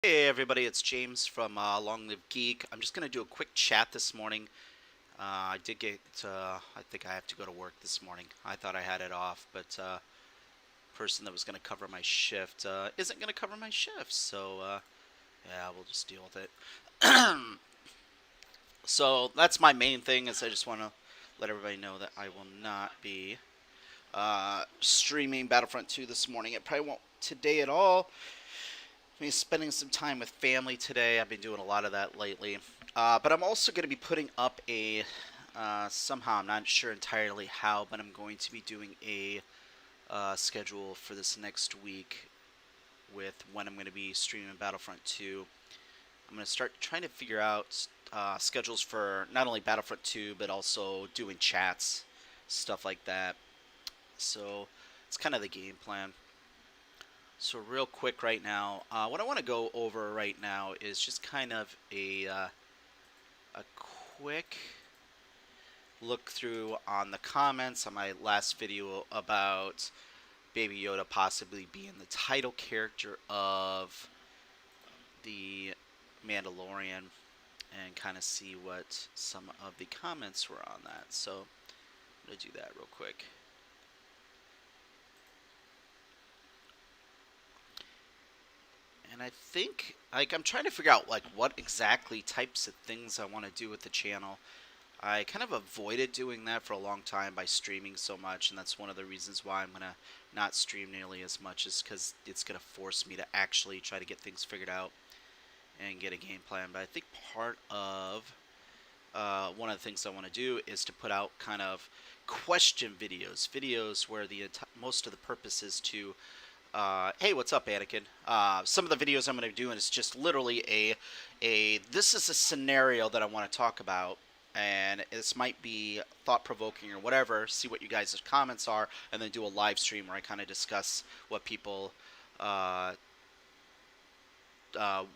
Hey everybody, it's James from Long Live Geek. I'm just gonna do a quick chat this morning. I did get, I think I have to go to work this morning. I thought I had it off, but person that was gonna cover my shift isn't gonna cover my shift, so yeah, we'll just deal with it. So that's my main thing. Is I just want to let everybody know that I will not be streaming Battlefront 2 this morning. It probably won't today at all. I'm spending some time with family today. I've been doing a lot of that lately. But I'm also going to be putting up somehow, I'm not sure entirely how, but I'm going to be doing a schedule for this next week with when I'm going to be streaming Battlefront 2. I'm going to start trying to figure out schedules for not only Battlefront 2, but also doing chats, stuff like that. So it's kind of the game plan. So real quick right now, what I want to go over right now is just kind of a quick look through on the comments on my last video about Baby Yoda possibly being the title character of the Mandalorian and kind of see what some of the comments were on that. So I'm going to do that real quick. And I think, like, I'm trying to figure out, like, what exactly types of things I want to do with the channel. I kind of avoided doing that for a long time by streaming so much, and that's one of the reasons why I'm going to not stream nearly as much, is because it's going to force me to actually try to get things figured out and get a game plan. But I think part of one of the things I want to do is to put out kind of question videos where most of the purpose is to hey, what's up, Anakin? Some of the videos I'm going to be doing is just literally this is a scenario that I want to talk about, and this might be thought-provoking or whatever. See what you guys' comments are, and then do a live stream where I kind of discuss uh,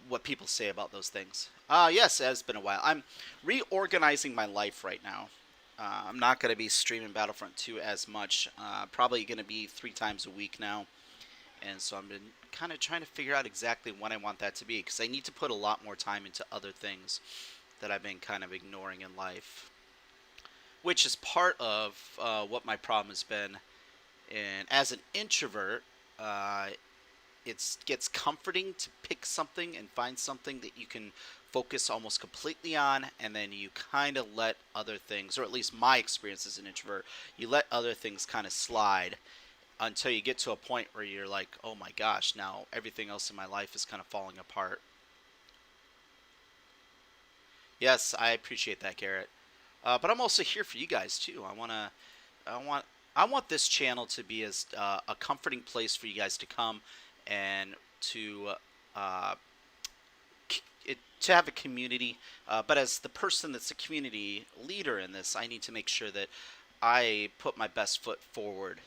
what people say about those things. Yes, it has been a while. I'm reorganizing my life right now. I'm not going to be streaming Battlefront 2 as much. Probably going to be 3 times a week now. And so I've been kind of trying to figure out exactly when I want that to be, because I need to put a lot more time into other things that I've been kind of ignoring in life, which is part of what my problem has been. And as an introvert, uh, it gets comforting to pick something and find something that you can focus almost completely on, and then you kind of let other things, or at least my experience as an introvert, you let other things kind of slide until you get to a point where you're like, oh my gosh, now everything else in my life is kind of falling apart. Yes, I appreciate that, Garrett. But I'm also here for you guys too. I want, I want this channel to be as a comforting place for you guys to come and uh, to have a community. But as the person that's a community leader in this, I need to make sure that I put my best foot forward.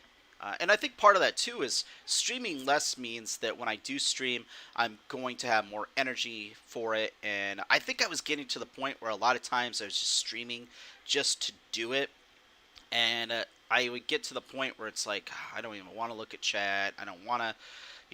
And I think part of that too is streaming less means that when I do stream, I'm going to have more energy for it. And I think I was getting to the point where a lot of times I was just streaming just to do it. And I would get to the point where it's like, I don't even want to look at chat. I don't want to,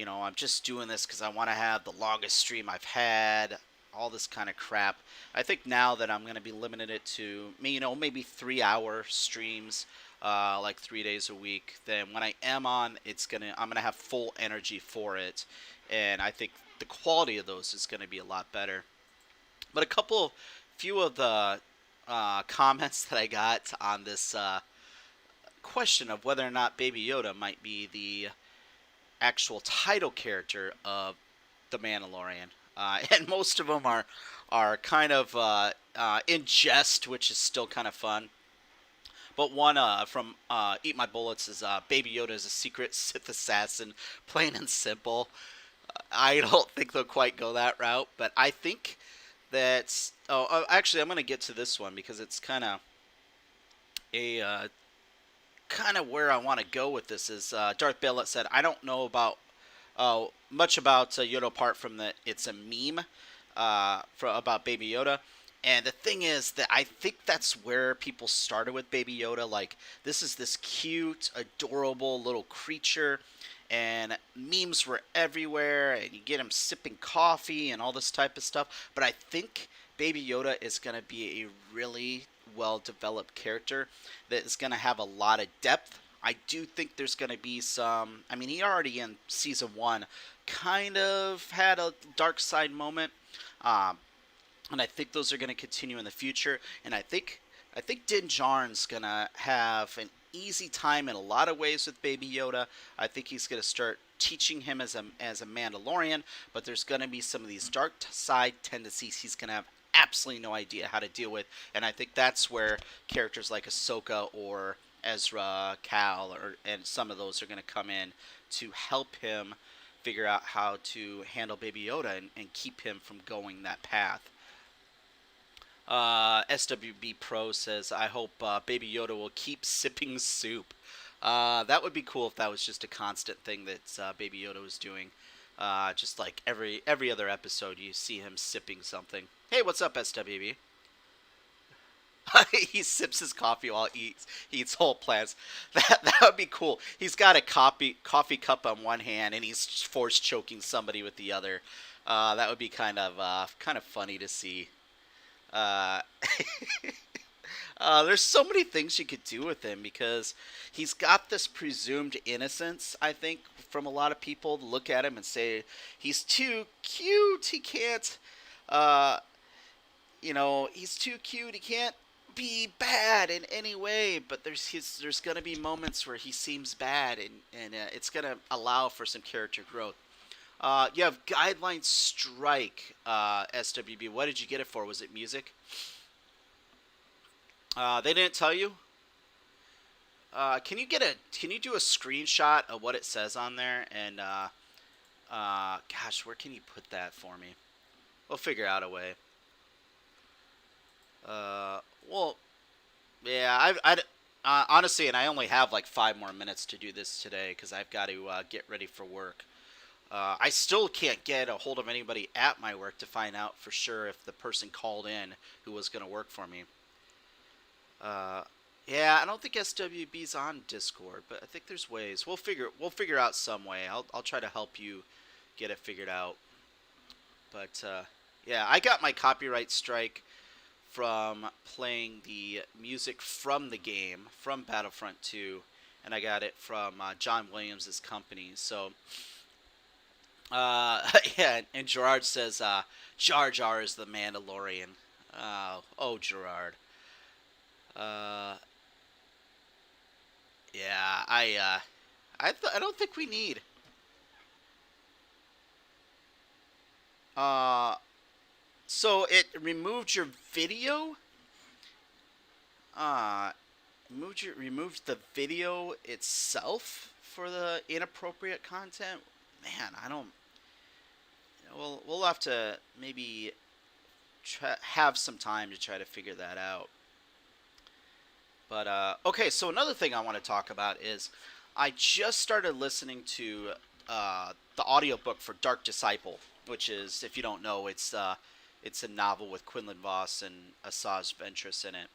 I'm just doing this because I want to have the longest stream I've had, all this kind of crap. I think now that I'm going to be limiting it to maybe 3 hour streams, like 3 days a week. Then when I am on, I'm gonna have full energy for it, and I think the quality of those is gonna be a lot better. But few of the comments that I got on this question of whether or not Baby Yoda might be the actual title character of the Mandalorian, and most of them are kind of in jest, which is still kind of fun. But one from Eat My Bullets is Baby Yoda is a secret Sith assassin, plain and simple. I don't think they'll quite go that route, but I think that's. Actually, I'm going to get to this one because it's a kind of where I want to go with this. Is Darth Bellett said, I don't know much about Yoda apart from that it's a meme about Baby Yoda. And the thing is that I think that's where people started with Baby Yoda. Like, this is this cute, adorable little creature. and memes were everywhere, and you get him sipping coffee and all this type of stuff. But I think Baby Yoda is going to be a really well developed character that is going to have a lot of depth. I do think there's going to be some. I mean, he already in season one kind of had a dark side moment. Um, and I think those are going to continue in the future. And I think Din Djarin's going to have an easy time in a lot of ways with Baby Yoda. I think he's going to start teaching him as a Mandalorian, but there's going to be some of these dark side tendencies he's going to have absolutely no idea how to deal with, and I think that's where characters like Ahsoka or Ezra, Cal, and some of those are going to come in to help him figure out how to handle Baby Yoda and keep him from going that path. SWB Pro says, I hope Baby Yoda will keep sipping soup. That would be cool if that was just a constant thing that Baby Yoda was doing. Just like every other episode, you see him sipping something. Hey, what's up, SWB? He sips his coffee while he eats whole plants. That would be cool. He's got a coffee cup on one hand, and he's force choking somebody with the other. That would be kind of funny to see. Uh, there's so many things you could do with him because he's got this presumed innocence. I think from a lot of people to look at him and say he's too cute. He can't, uh, he's too cute. He can't be bad in any way. But there's gonna be moments where he seems bad, and it's gonna allow for some character growth. You have Guideline Strike, SWB. What did you get it for? Was it music? They didn't tell you. Can you do a screenshot of what it says on there? And gosh, where can you put that for me? We'll figure out a way. Well, yeah, honestly, and I only have like 5 more minutes to do this today because I've got to get ready for work. I still can't get a hold of anybody at my work to find out for sure if the person called in who was going to work for me. Uh, yeah, I don't think SWB's on Discord, but I think there's ways. We'll figure out some way. I'll try to help you get it figured out. But yeah, I got my copyright strike from playing the music from the game from Battlefront 2, and I got it from John Williams' company. So yeah, and Gerard says Jar Jar is the Mandalorian. Oh, Gerard. Uh, yeah, I don't think we need. Uh, so it removed your video. Uh, removed the video itself for the inappropriate content. Man, I don't. We'll have to maybe have some time to try to figure that out. But okay, so another thing I want to talk about is I just started listening to the audiobook for Dark Disciple, which is, if you don't know, it's a novel with Quinlan Voss and Asajj Ventress in it.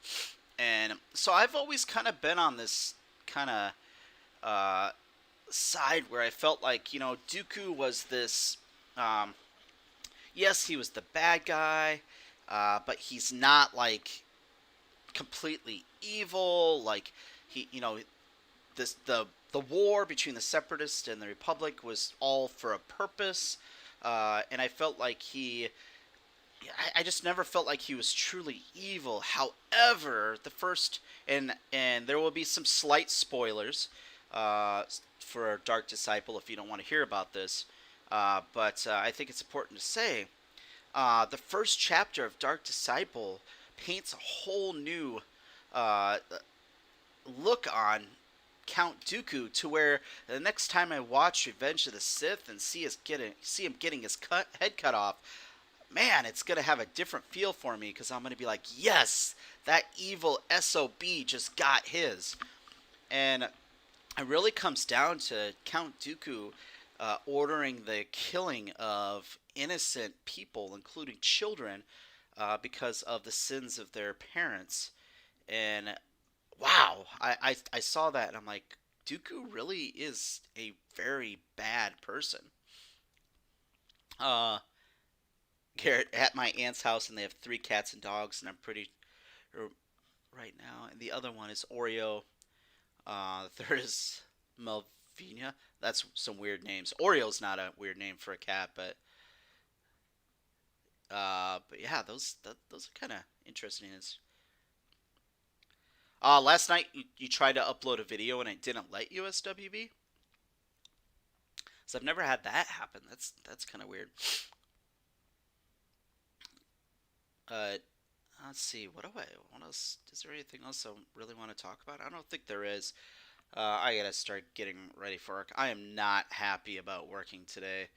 And so I've always kind of been on this kind of uh, side where I felt like, Dooku was this. Yes, he was the bad guy, but he's not like completely evil. Like the war between the Separatists and the Republic was all for a purpose, and I felt like I just never felt like he was truly evil. However, the first and there will be some slight spoilers uh, for Dark Disciple if you don't want to hear about this, but I think it's important to say the first chapter of Dark Disciple paints a whole new uh, look on Count Dooku to where the next time I watch Revenge of the Sith and see him getting his head cut off, man, it's gonna have a different feel for me because I'm gonna be like, yes, that evil SOB just got his, and it really comes down to Count Dooku ordering the killing of innocent people, including children, because of the sins of their parents. And wow, I saw that and I'm like, Dooku really is a very bad person. Uh, Garrett, at my aunt's house, and they have three cats and dogs, and I'm pretty er, right now. And the other one is Oreo. The third is Melvina. That's some weird names. Oreo's not a weird name for a cat, but yeah, those are kind of interesting. Last night you tried to upload a video and it didn't let you SWB. So I've never had that happen. That's kind of weird. Uh, let's see. What else? Is there anything else I really want to talk about? I don't think there is. I gotta start getting ready for work. I am not happy about working today.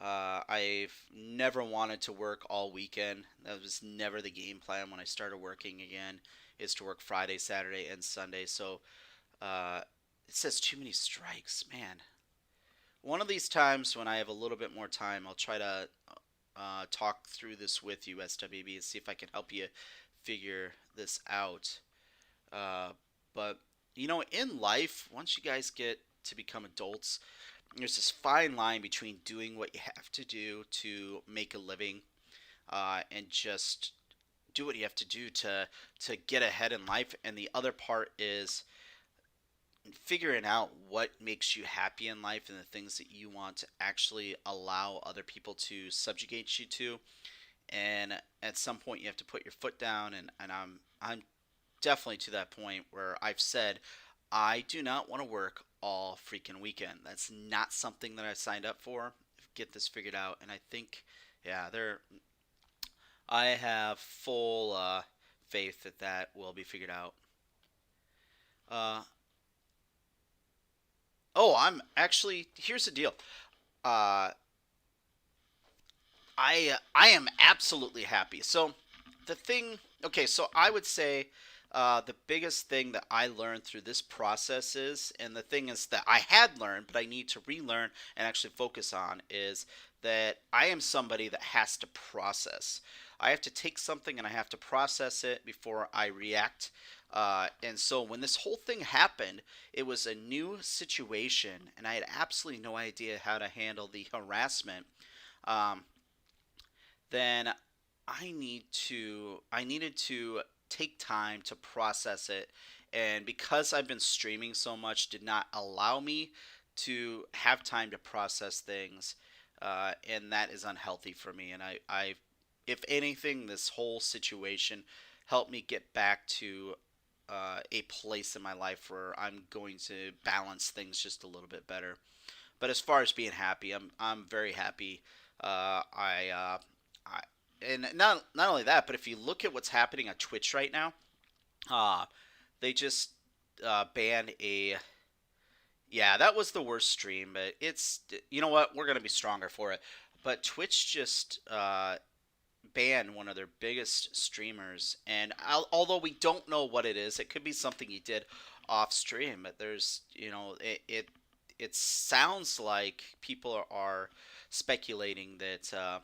I've never wanted to work all weekend. That was never the game plan when I started working again. Is to work Friday, Saturday, and Sunday. So uh, it says too many strikes, man. One of these times when I have a little bit more time, I'll try to talk through this with you, SWB, and see if I can help you figure this out. Uh, but in life, once you guys get to become adults, there's this fine line between doing what you have to do to make a living, and just do what you have to do to get ahead in life, and the other part is figuring out what makes you happy in life and the things that you want to actually allow other people to subjugate you to. And at some point you have to put your foot down, and I'm definitely to that point where I've said I do not want to work all freaking weekend. That's not something that I signed up for. Get this figured out, and I think, yeah, there. I have full faith that that will be figured out. Uh, oh, I'm actually. Here's the deal. Uh, I am absolutely happy. So the thing, okay, so I would say the biggest thing that I learned through this process is, and the thing is that I had learned, but I need to relearn and actually focus on, is that I am somebody that has to process. I have to take something and I have to process it before I react. And so when this whole thing happened, it was a new situation, and I had absolutely no idea how to handle the harassment. Um, then I needed to take time to process it, and because I've been streaming so much, did not allow me to have time to process things, and that is unhealthy for me. And I if anything, this whole situation helped me get back to a place in my life where I'm going to balance things just a little bit better. But as far as being happy, I'm very happy. I and not only that, but if you look at what's happening on Twitch right now, uh, they just banned a. Yeah, that was the worst stream, but it's, you know what, we're gonna be stronger for it. But Twitch just banned one of their biggest streamers, and although we don't know what it is, it could be something he did off stream. But there's, it sounds like people are speculating that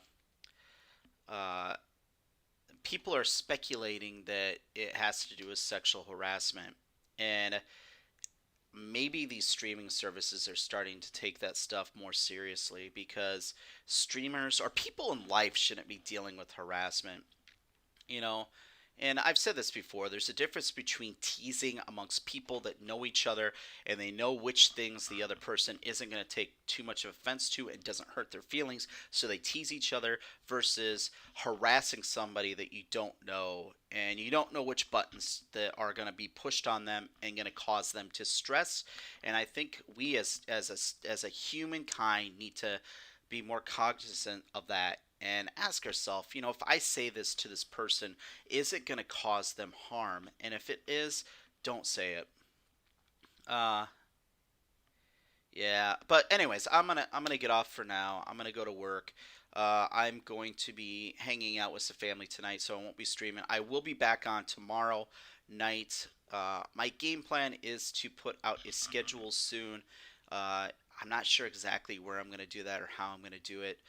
uh, people are speculating that it has to do with sexual harassment, and maybe these streaming services are starting to take that stuff more seriously, because streamers or people in life shouldn't be dealing with harassment, you know. And I've said this before, there's a difference between teasing amongst people that know each other and they know which things the other person isn't going to take too much of offense to and doesn't hurt their feelings, so they tease each other, versus harassing somebody that you don't know and you don't know which buttons that are going to be pushed on them and going to cause them to stress. And I think we as a humankind need to be more cognizant of that and ask ourselves, if I say this to this person, is it going to cause them harm? And if it is, don't say it. Uh, yeah. But anyways, I'm gonna get off for now. I'm gonna go to work. I'm going to be hanging out with the family tonight, so I won't be streaming. I will be back on tomorrow night. My game plan is to put out a schedule soon. Uh, I'm not sure exactly where I'm going to do that or how I'm going to do it.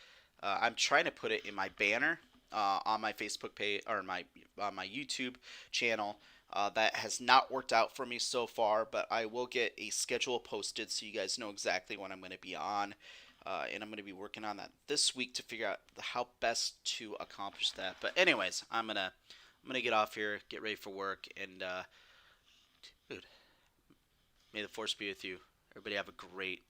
I'm trying to put it in my banner on my Facebook page or my on my YouTube channel. That has not worked out for me so far, but I will get a schedule posted so you guys know exactly when I'm going to be on. And I'm going to be working on that this week to figure out how best to accomplish that. But anyways, I'm gonna get off here, get ready for work, and dude, may the force be with you. Everybody have a great